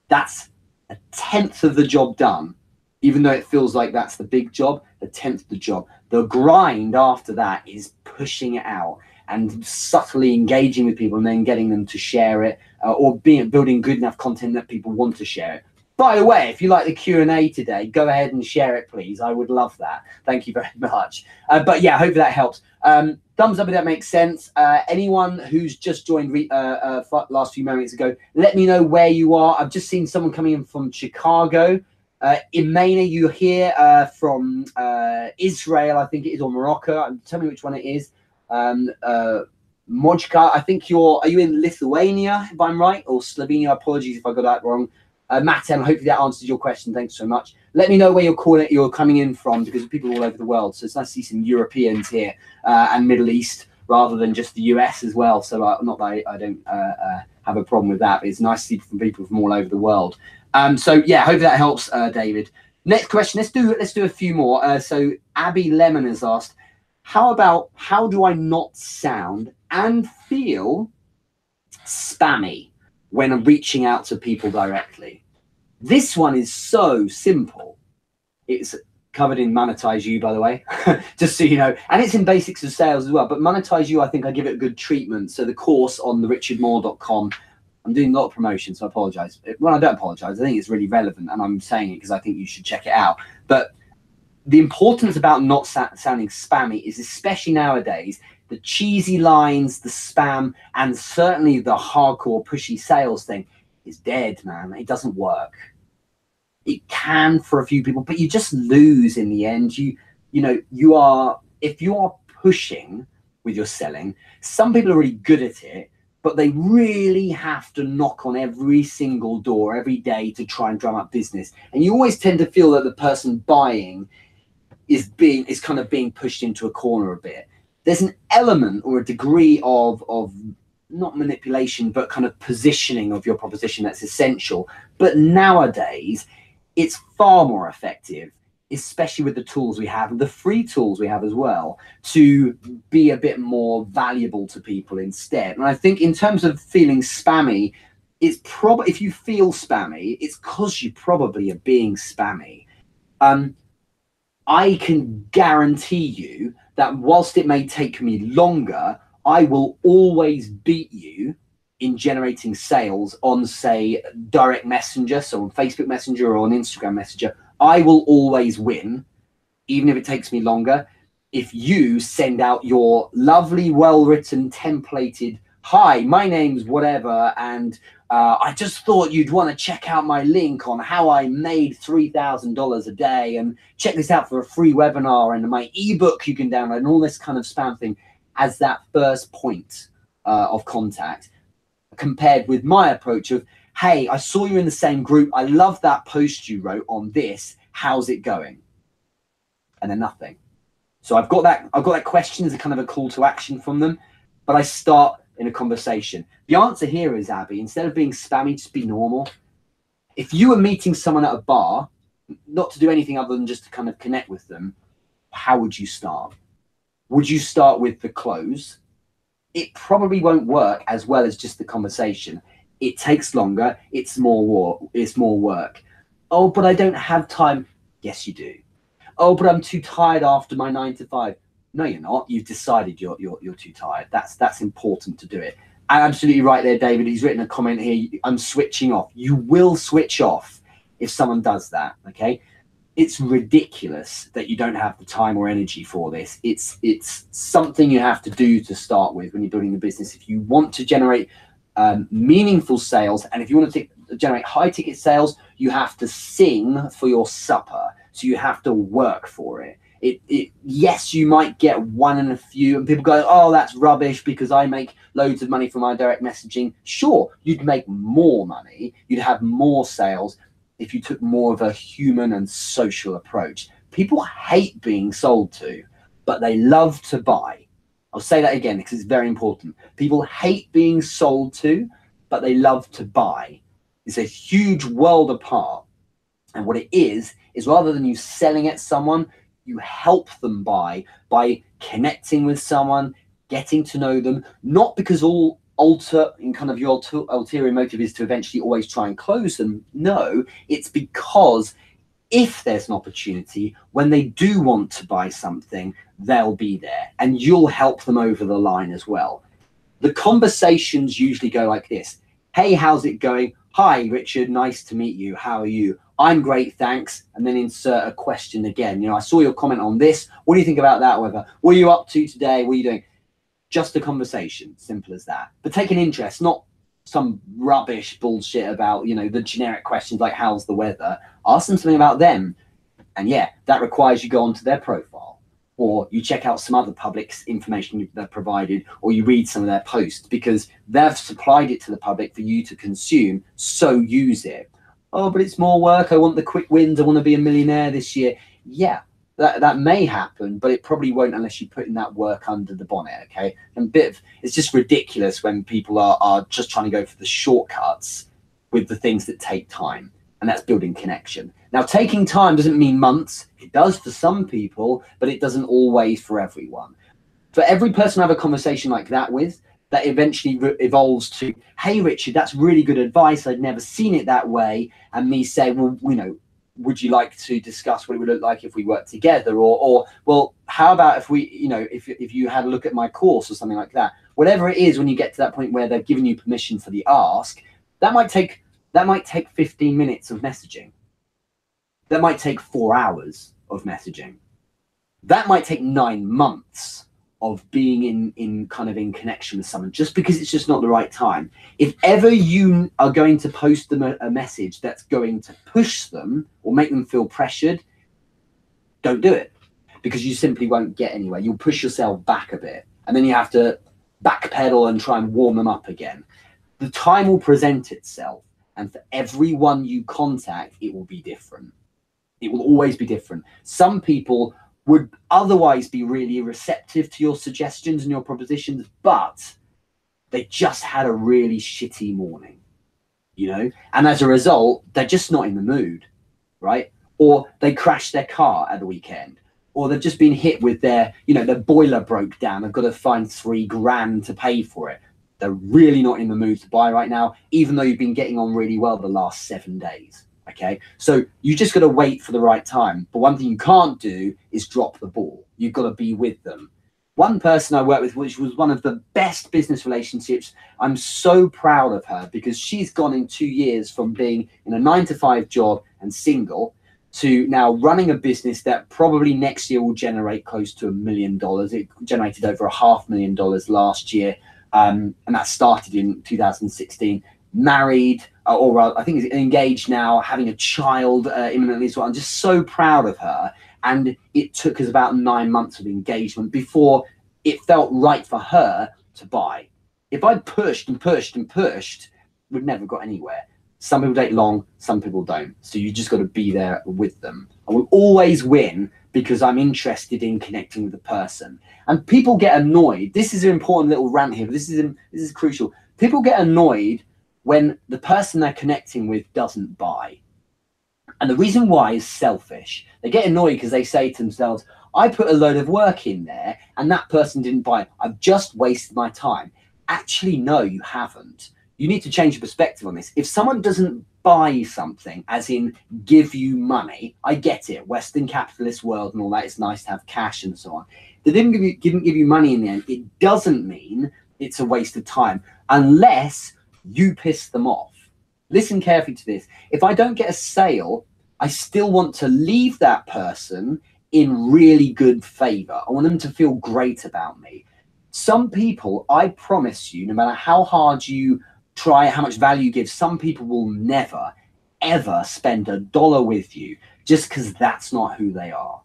That's 1/10 of the job done. Even though it feels like that's the big job, the 10th of the job. The grind after that is pushing it out and subtly engaging with people and then getting them to share it, or building good enough content that people want to share it. By the way, if you like the Q&A today, go ahead and share it, please. I would love that. Thank you very much. But yeah, hopefully that helps. Thumbs up if that makes sense. Anyone who's just joined last few moments ago, let me know where you are. I've just seen someone coming in from Chicago. Imena, you're here from Israel, I think it is, or Morocco. Tell me which one it is. Mojka, I think are you in Lithuania, if I'm right, or Slovenia? Apologies if I got that wrong. Matten, hopefully that answers your question. Thanks so much. Let me know where you're coming in from, because people all over the world. So it's nice to see some Europeans here and Middle East rather than just the US as well. So not that I don't have a problem with that, but it's nice to see people from all over the world. So yeah, hopefully that helps, David. Next question. Let's do a few more. So Abby Lemon has asked, how do I not sound and feel spammy when I'm reaching out to people directly? This one is so simple. It's covered in Monetize You, by the way, just so you know, and it's in Basics of Sales as well. But Monetize You, I think I give it a good treatment. So the course on therichardmoore.com, I'm doing a lot of promotion, so I apologize. Well, I don't apologize. I think it's really relevant, and I'm saying it because I think you should check it out. But the importance about not sounding spammy is, especially nowadays, the cheesy lines, the spam, and certainly the hardcore pushy sales thing is dead, man. It doesn't work. It can for a few people, but you just lose in the end. If you are pushing with your selling, some people are really good at it, but they really have to knock on every single door every day to try and drum up business. And you always tend to feel that the person buying is kind of being pushed into a corner a bit. There's an element or a degree of not manipulation, but kind of positioning of your proposition that's essential. But nowadays, it's far more effective, especially with the tools we have, and the free tools we have as well, to be a bit more valuable to people instead. And I think in terms of feeling spammy, it's probably, if you feel spammy, it's because you probably are being spammy. I can guarantee you that whilst it may take me longer, I will always beat you in generating sales on, say, direct messenger, so on Facebook Messenger or on Instagram Messenger. I will always win, even if it takes me longer, if you send out your lovely, well-written, templated, hi, my name's whatever, and I just thought you'd want to check out my link on how I made $3,000 a day, and check this out for a free webinar, and my ebook you can download, and all this kind of spam thing as that first point of contact, compared with my approach of, hey, I saw you in the same group. I love that post you wrote on this. How's it going? And then nothing. So I've got that question as a kind of a call to action from them, but I start in a conversation. The answer here is, Abby, instead of being spammy, just be normal. If you were meeting someone at a bar, not to do anything other than just to kind of connect with them, how would you start? Would you start with the close? It probably won't work as well as just the conversation. It takes longer. It's more work. Oh, but I don't have time. Yes, you do. Oh, but I'm too tired after my 9 to 5. No, you're not. You've decided you're too tired. That's important to do it. And absolutely right there, David. He's written a comment here. I'm switching off. You will switch off if someone does that. Okay. It's ridiculous that you don't have the time or energy for this. It's something you have to do to start with when you're building the business. If you want to generate meaningful sales, and if you want to generate high ticket sales, you have to sing for your supper. So you have to work for it. Yes, you might get one in a few, and people go, oh, that's rubbish because I make loads of money from my direct messaging. Sure, you'd make more money. You'd have more sales if you took more of a human and social approach. People hate being sold to, but they love to buy. I'll say that again because it's very important. People hate being sold to, but they love to buy. It's a huge world apart. And what it is rather than you selling at someone, you help them buy by connecting with someone, getting to know them, not because your ulterior motive is to eventually always try and close them. No, it's because if there's an opportunity, when they do want to buy something, they'll be there and you'll help them over the line as well. The conversations usually go like this. Hey, how's it going? Hi, Richard. Nice to meet you. How are you? I'm great, thanks. And then insert a question again. You know, I saw your comment on this. What do you think about that? Whatever. What are you up to today? What are you doing? Just a conversation, simple as that. But take an interest, not some rubbish bullshit about, you know, the generic questions like how's the weather. Ask them something about them. And yeah, that requires you go onto their profile, or you check out some other public information they've provided, or you read some of their posts, because they've supplied it to the public for you to consume, so use it. Oh, but it's more work. I want the quick wins. I want to be a millionaire this year. Yeah, that may happen, but it probably won't unless you put in that work under the bonnet, okay? And it's just ridiculous when people are just trying to go for the shortcuts with the things that take time, and that's building connection. Now, taking time doesn't mean months. It does for some people, but it doesn't always for everyone. For every person I have a conversation like that with, that eventually evolves to, hey, Richard, that's really good advice. I'd never seen it that way. And me say, well, you know, would you like to discuss what it would look like if we worked together? Or well, how about if we, you know, if you had a look at my course or something like that? Whatever it is, when you get to that point where they've given you permission for the ask, that might take 15 minutes of messaging. That might take 4 hours of messaging. That might take 9 months of being in connection with someone, just because it's just not the right time. If ever you are going to post them a message that's going to push them or make them feel pressured, don't do it, because you simply won't get anywhere. You'll push yourself back a bit, and then you have to backpedal and try and warm them up again. The time will present itself, and for everyone you contact, it will be different. It will always be different. Some people would otherwise be really receptive to your suggestions and your propositions, but they just had a really shitty morning, you know? And as a result, they're just not in the mood, right? Or they crashed their car at the weekend, or they've just been hit with their boiler broke down. They've got to find $3,000 to pay for it. They're really not in the mood to buy right now, even though you've been getting on really well the last 7 days. Okay, so you just got to wait for the right time. But one thing you can't do is drop the ball. You've got to be with them. One person I worked with, which was one of the best business relationships, I'm so proud of her, because she's gone in 2 years from being in a 9-to-5 job and single to now running a business that probably next year will generate close to $1 million. It generated over $500,000 last year, and that started in 2016. Married, or I think is engaged now, having a child imminently as well. I'm just so proud of her. And it took us about 9 months of engagement before it felt right for her to buy. If I'd pushed and pushed and pushed, we'd never got anywhere. Some people take long, some people don't. So you just got to be there with them. I will always win because I'm interested in connecting with the person. And people get annoyed. This is an important little rant here. This is crucial. People get annoyed when the person they're connecting with doesn't buy. And the reason why is selfish. They get annoyed because they say to themselves, I put a load of work in there and that person didn't buy it. I've just wasted my time. Actually, no, you haven't. You need to change your perspective on this. If someone doesn't buy something, as in give you money, I get it. Western capitalist world and all that, it's nice to have cash and so on. They didn't give you money in the end. It doesn't mean it's a waste of time, unless you piss them off. Listen carefully to this. If I don't get a sale, I still want to leave that person in really good favor. I want them to feel great about me. Some people, I promise you, no matter how hard you try, how much value you give, some people will never, ever spend $1 with you just because that's not who they are.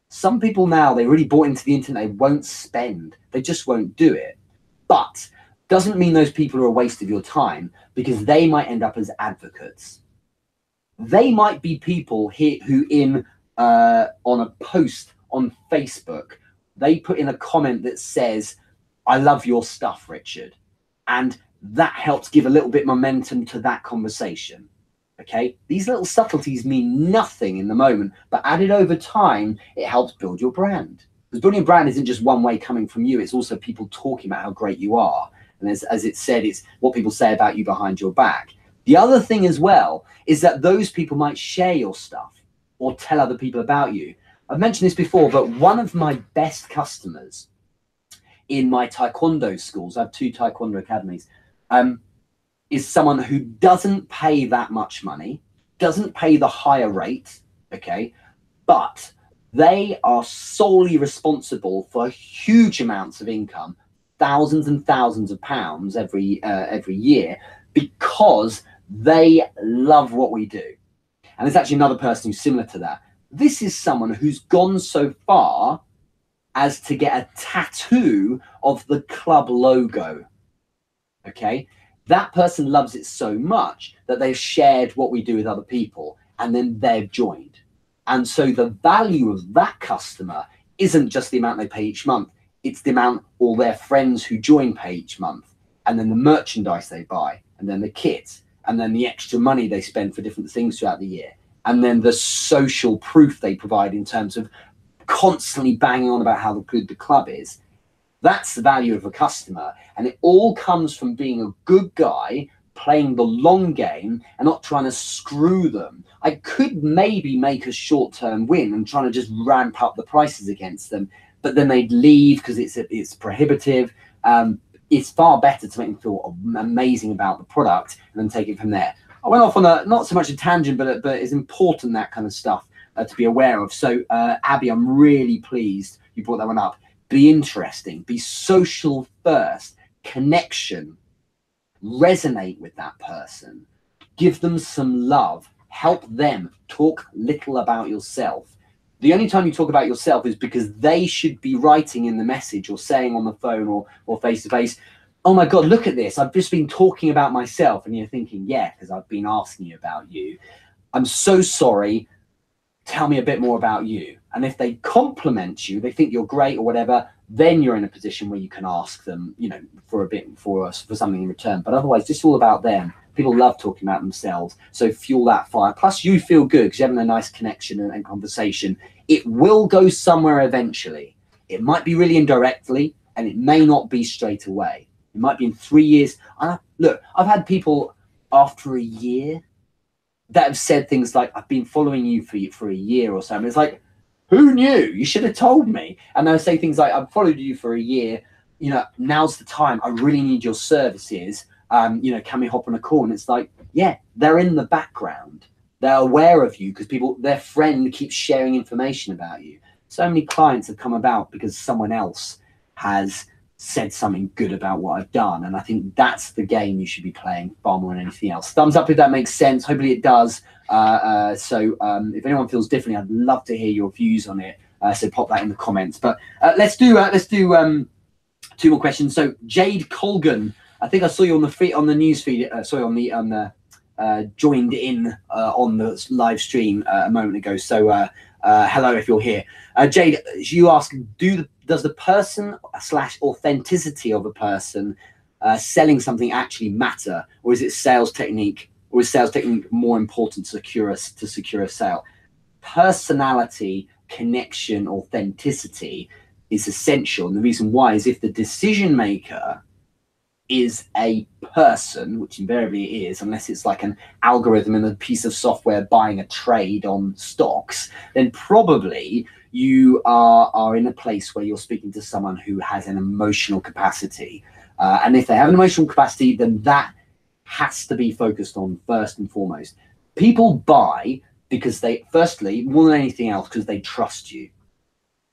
Some people now, they really bought into the internet, they won't spend. They just won't do it. But doesn't mean those people are a waste of your time, because they might end up as advocates. They might be people here who on a post on Facebook, they put in a comment that says, I love your stuff, Richard. And that helps give a little bit momentum to that conversation. Okay, these little subtleties mean nothing in the moment, but added over time, it helps build your brand. Because building a brand isn't just one way coming from you, it's also people talking about how great you are. And as it said, it's what people say about you behind your back. The other thing as well is that those people might share your stuff or tell other people about you. I've mentioned this before, but one of my best customers in my Taekwondo schools, I have 2 Taekwondo academies, is someone who doesn't pay that much money, doesn't pay the higher rate, okay, but they are solely responsible for huge amounts of income, thousands and thousands of pounds every year, because they love what we do. And there's actually another person who's similar to that. This is someone who's gone so far as to get a tattoo of the club logo. Okay, that person loves it so much that they've shared what we do with other people, and then they've joined. And so the value of that customer isn't just the amount they pay each month, it's the amount all their friends who join pay each month, and then the merchandise they buy, and then the kit, and then the extra money they spend for different things throughout the year, and then the social proof they provide in terms of constantly banging on about how good the club is. That's the value of a customer. And it all comes from being a good guy, playing the long game and not trying to screw them. I could maybe make a short-term win and trying to just ramp up the prices against them, but then they'd leave because it's prohibitive. It's far better to make them feel amazing about the product and then take it from there. I went off on not so much a tangent, but it's important, that kind of stuff to be aware of. So Abby, I'm really pleased you brought that one up. Be interesting, be social first, connection, resonate with that person, give them some love, help them, talk little about yourself. The only time you talk about yourself is because they should be writing in the message or saying on the phone or face to face, oh my God, look at this. I've just been talking about myself. And you're thinking, yeah, because I've been asking you about you. I'm so sorry. Tell me a bit more about you. And if they compliment you, they think you're great or whatever, then you're in a position where you can ask them, you know, for something in return. But otherwise, just all about them. People love talking about themselves. So fuel that fire. Plus, you feel good because you're having a nice connection and conversation. It will go somewhere eventually. It might be really indirectly, and it may not be straight away. It might be in 3 years. Look, I've had people after a year that have said things like, I've been following you for a year or so. And it's like, who knew? You should have told me. And they'll say things like, I've followed you for a year. You know, now's the time. I really need your services. You know, can we hop on a call? And it's like, yeah, they're in the background. They're aware of you because their friend keeps sharing information about you. So many clients have come about because someone else has said something good about what I've done. And I think that's the game you should be playing far more than anything else. Thumbs up if that makes sense. Hopefully it does. So if anyone feels differently, I'd love to hear your views on it. So pop that in the comments. But let's do 2 more questions. So Jade Colgan, I think I saw you on the news feed. Sorry, on the joined in on the live stream a moment ago. So hello if you're here. Jade, you ask, does the person / authenticity of a person selling something actually matter, or is it sales technique, or is sales technique more important to secure a sale? Personality, connection, authenticity is essential, and the reason why is if the decision maker is a person, which invariably it is, unless it's like an algorithm in a piece of software buying a trade on stocks, then probably you are in a place where you're speaking to someone who has an emotional capacity. And if they have an emotional capacity, then that has to be focused on first and foremost. People buy because firstly, more than anything else, because they trust you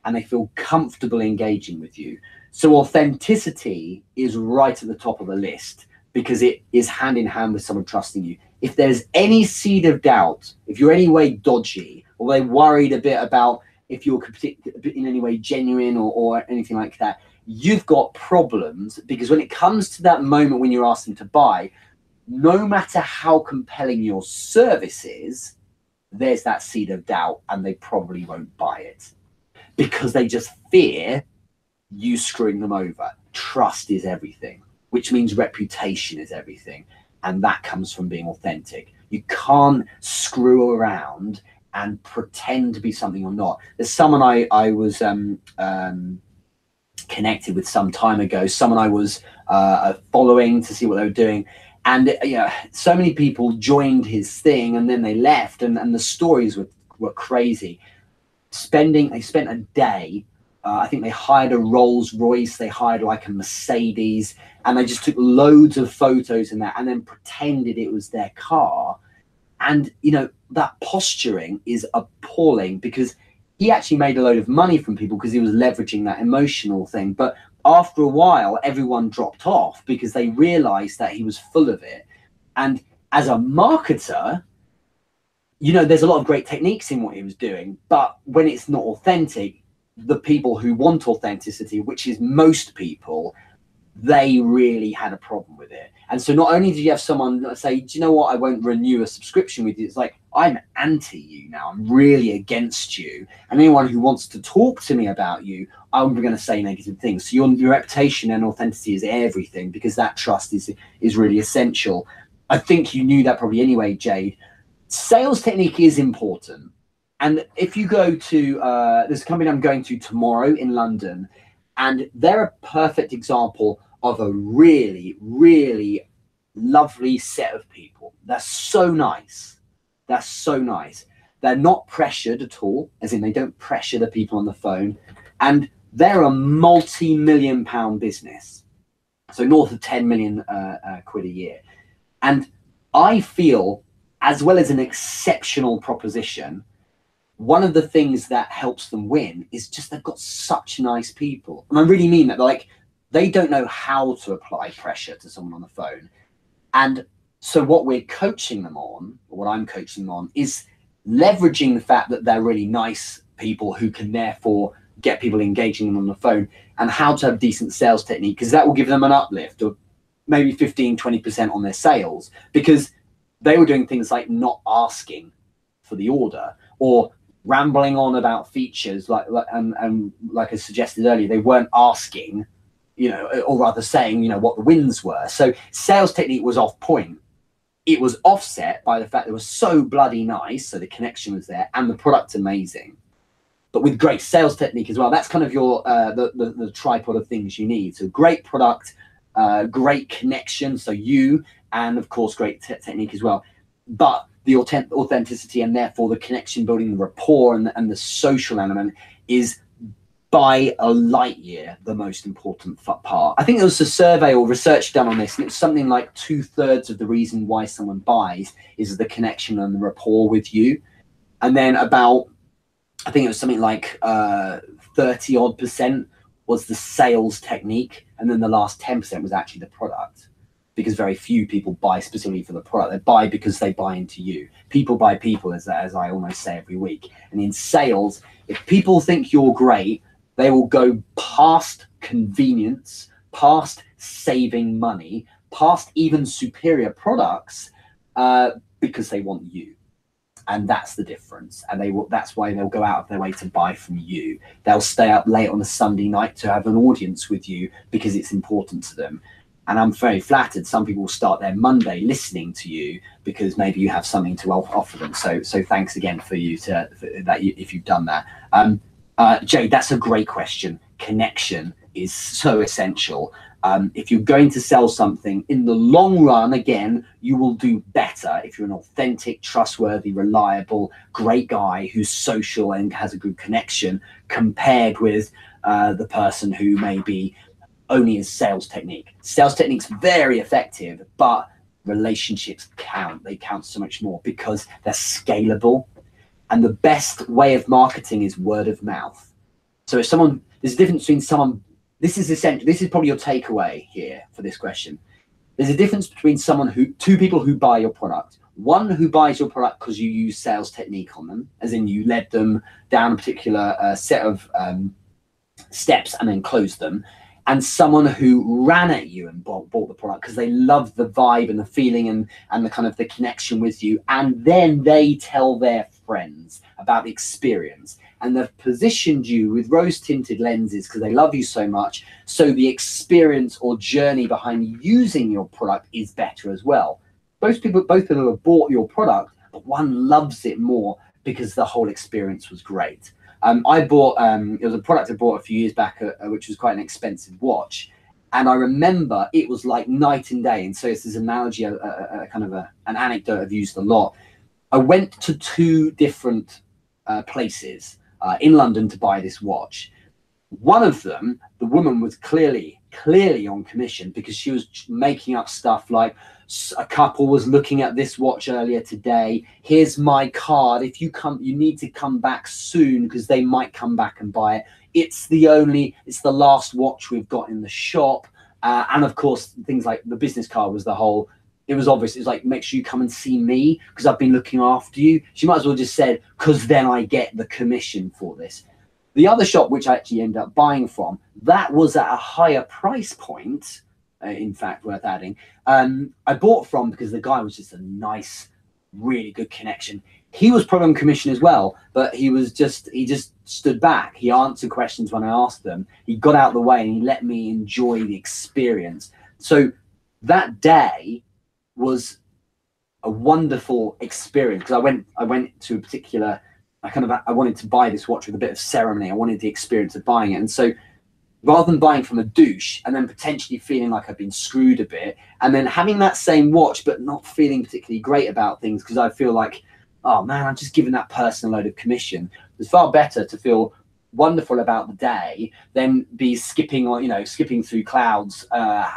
and they feel comfortable engaging with you. So authenticity is right at the top of the list because it is hand in hand with someone trusting you. If there's any seed of doubt, if you're any way dodgy, or they're worried a bit about if you're in any way genuine or anything like that, you've got problems, because when it comes to that moment when you're asking to buy, no matter how compelling your service is, there's that seed of doubt and they probably won't buy it because they just fear you screwing them over. Trust is everything, which means reputation is everything. And that comes from being authentic. You can't screw around and pretend to be something you're not. There's someone I was connected with some time ago, someone I was following to see what they were doing. And so many people joined his thing and then they left, and the stories were crazy. They spent a day I think they hired a Rolls Royce, they hired like a Mercedes, and they just took loads of photos in that and then pretended it was their car. And, you know, that posturing is appalling, because he actually made a load of money from people because he was leveraging that emotional thing. But after a while, everyone dropped off because they realized that he was full of it. And as a marketer, you know, there's a lot of great techniques in what he was doing, but when it's not authentic, the people who want authenticity, which is most people, they really had a problem with it. And so not only did you have someone say, do you know what, I won't renew a subscription with you. It's like, I'm anti you now. I'm really against you. And anyone who wants to talk to me about you, I'm going to say negative things. So your reputation and authenticity is everything, because that trust is really essential. I think you knew that probably anyway, Jade. Sales technique is important. And if you go to, there's a company I'm going to tomorrow in London, and they're a perfect example of a really, really lovely set of people. They're so nice. They're so nice. They're not pressured at all, as in they don't pressure the people on the phone. And they're a multi-million pound business. So north of 10 million quid a year. And I feel, as well as an exceptional proposition, one of the things that helps them win is just they've got such nice people. And I really mean that. Like, they don't know how to apply pressure to someone on the phone. And so what we're coaching them on, or what I'm coaching them on, is leveraging the fact that they're really nice people who can therefore get people engaging them on the phone, and how to have decent sales technique, because that will give them an uplift of maybe 15-20% on their sales, because they were doing things like not asking for the order, or rambling on about features, like I suggested earlier, they weren't asking, you know, or rather saying, you know, what the wins were. So sales technique was off point. It was offset by the fact it was so bloody nice, so the connection was there, and the product amazing, but with great sales technique as well. That's kind of your the tripod of things you need. So great product, great connection, so you, and of course great technique as well, but the authenticity, and therefore the connection building, the rapport, and the social element is by a light year the most important part. I think there was a survey or research done on this, and it's something like 2/3 of the reason why someone buys is the connection and the rapport with you. And then about, I think it was something like 30-odd% was the sales technique, and then the last 10% was actually the product, because very few people buy specifically for the product. They buy because they buy into you. People buy people, as I almost say every week. And in sales, if people think you're great, they will go past convenience, past saving money, past even superior products, because they want you. And that's the difference. And that's why they'll go out of their way to buy from you. They'll stay up late on a Sunday night to have an audience with you because it's important to them. And I'm very flattered. Some people will start their Monday listening to you because maybe you have something to offer them. So thanks again for that if you've done that. Jade, that's a great question. Connection is so essential. If you're going to sell something in the long run, again, you will do better if you're an authentic, trustworthy, reliable, great guy who's social and has a good connection, compared with the person who may be only is sales technique. Sales technique's very effective, but relationships count. They count so much more because they're scalable. And the best way of marketing is word of mouth. So if there's a difference between someone, this is essential. This is probably your takeaway here for this question. There's a difference between two people who buy your product. One who buys your product because you use sales technique on them, as in you led them down a particular set of steps and then closed them. And someone who ran at you and bought the product because they love the vibe and the feeling and the kind of the connection with you. And then they tell their friends about the experience. And they've positioned you with rose-tinted lenses because they love you so much. So the experience or journey behind using your product is better as well. Both people have bought your product, but one loves it more because the whole experience was great. I bought, it was a product I bought a few years back, which was quite an expensive watch. And I remember it was like night and day. And so it's this analogy, an anecdote I've used a lot. I went to two different places in London to buy this watch. One of them, the woman was clearly on commission, because she was making up stuff like, a couple was looking at this watch earlier today. Here's my card. If you come, you need to come back soon because they might come back and buy it. It's the last watch we've got in the shop. And of course, things like the business card was it was obvious. It was like, make sure you come and see me because I've been looking after you. She might as well just said, because then I get the commission for this. The other shop, which I actually ended up buying from, that was at a higher price point, in fact, worth adding. I bought from because the guy was just a nice, really good connection. He was probably on commission as well, but he just stood back. He answered questions when I asked them. He got out of the way and he let me enjoy the experience. So that day was a wonderful experience, because I went to a particular, I wanted to buy this watch with a bit of ceremony. I wanted the experience of buying it. And so rather than buying from a douche and then potentially feeling like I've been screwed a bit, and then having that same watch but not feeling particularly great about things because I feel like, oh man, I'm just giving that person a load of commission, it's far better to feel wonderful about the day than be skipping through clouds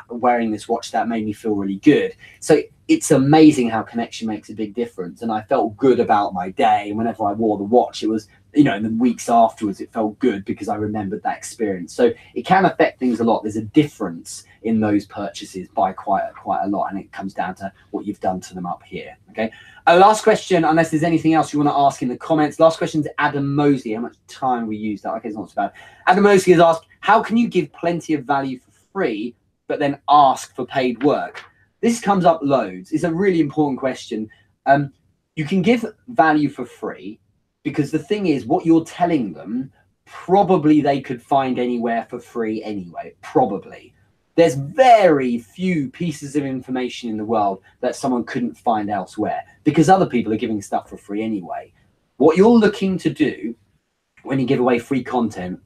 wearing this watch that made me feel really good. So it's amazing how connection makes a big difference. And I felt good about my day. And whenever I wore the watch, it was, in the weeks afterwards, it felt good because I remembered that experience. So it can affect things a lot. There's a difference in those purchases by quite a lot. And it comes down to what you've done to them up here. Okay. Last question, unless there's anything else you want to ask in the comments. Last question is Adam Mosley. How much time we used that? Okay, it's not so bad. Adam Mosley has asked, how can you give plenty of value for free, but then ask for paid work? This comes up loads. It's a really important question. You can give value for free because the thing is, what you're telling them, probably they could find anywhere for free anyway, probably. There's very few pieces of information in the world that someone couldn't find elsewhere because other people are giving stuff for free anyway. What you're looking to do when you give away free content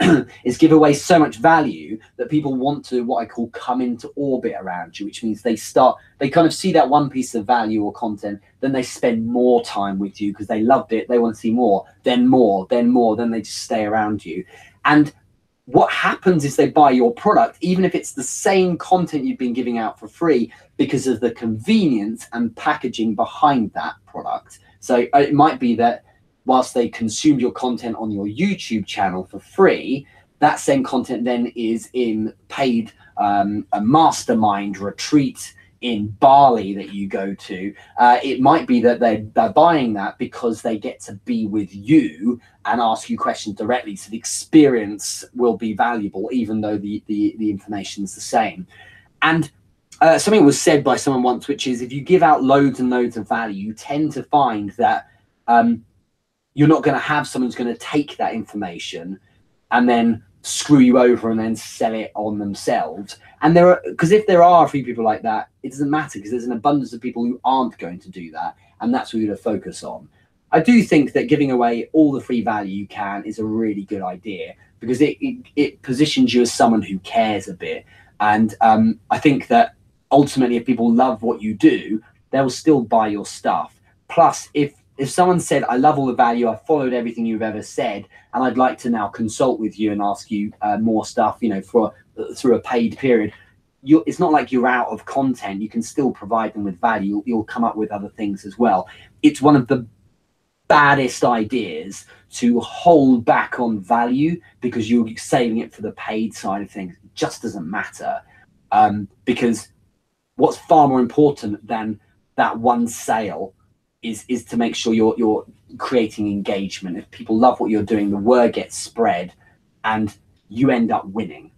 is give away so much value that people want to, what I call, come into orbit around you, which means they kind of see that one piece of value or content, then they spend more time with you because they loved it, they want to see more, then they just stay around you. And what happens is they buy your product, even if it's the same content you've been giving out for free, because of the convenience and packaging behind that product. So it might be that whilst they consumed your content on your YouTube channel for free, that same content then is in paid a mastermind retreat in Bali that you go to. It might be that they're buying that because they get to be with you and ask you questions directly. So the experience will be valuable, even though the information is the same. And something was said by someone once, which is if you give out loads and loads of value, you tend to find that you're not going to have someone who's going to take that information and then screw you over and then sell it on themselves. And because if there are a few people like that, it doesn't matter because there's an abundance of people who aren't going to do that. And that's what you're going to focus on. I do think that giving away all the free value you can is a really good idea because it positions you as someone who cares a bit. And I think that ultimately, if people love what you do, they'll still buy your stuff. Plus, if someone said, I love all the value, I've followed everything you've ever said, and I'd like to now consult with you and ask you more stuff, through a paid period, it's not like you're out of content. You can still provide them with value. You'll come up with other things as well. It's one of the baddest ideas to hold back on value because you're saving it for the paid side of things. It just doesn't matter because what's far more important than that one sale is to make sure you're creating engagement. If people love what you're doing, the word gets spread and you end up winning.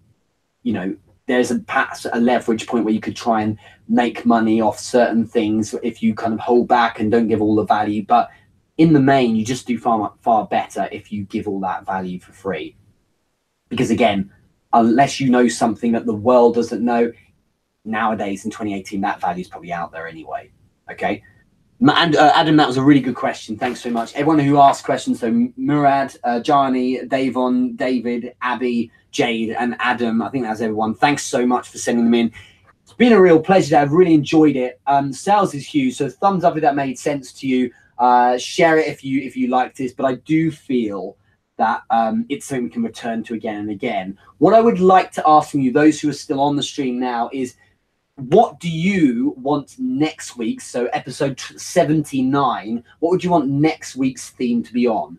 There's perhaps a leverage point where you could try and make money off certain things if you kind of hold back and don't give all the value. But in the main, you just do far better if you give all that value for free. Because again, unless you know something that the world doesn't know, nowadays in 2018, that value is probably out there anyway. Okay. And Adam, that was a really good question. Thanks so much. Everyone who asked questions, so Murad, Jani, Davon, David, Abby, Jade, and Adam, I think that's everyone. Thanks so much for sending them in. It's been a real pleasure. I've really enjoyed it. Sales is huge, so thumbs up if that made sense to you. Share it if you liked this. But I do feel that it's something we can return to again and again. What I would like to ask from you, those who are still on the stream now, is what do you want next week? So episode 79, what would you want next week's theme to be on?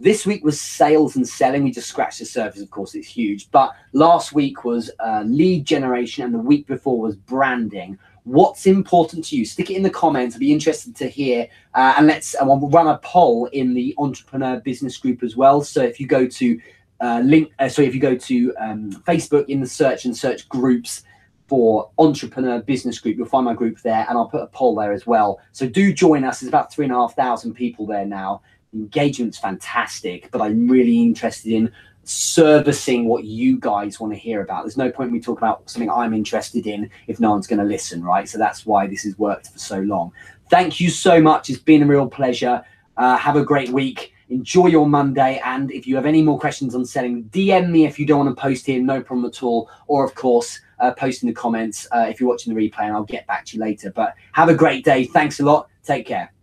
This week was sales and selling. We just scratched the surface, of course, it's huge. But last week was lead generation, and the week before was branding. What's important to you? Stick it in the comments. I'd be interested to hear. And we'll run a poll in the Entrepreneur Business Group as well. So if you go to Facebook in the search groups for Entrepreneur Business Group, you'll find my group there, and I'll put a poll there as well. So do join us. There's about 3,500 people there now. Engagement's fantastic, but I'm really interested in servicing what you guys want to hear about. There's no point in me talking about something I'm interested in if no one's going to listen, right? So that's why this has worked for so long. Thank you so much. It's been a real pleasure. Have a great week. Enjoy your Monday. And if you have any more questions on selling, DM me if you don't want to post here, no problem at all. Or of course, post in the comments if you're watching the replay, and I'll get back to you later. But have a great day. Thanks a lot. Take care.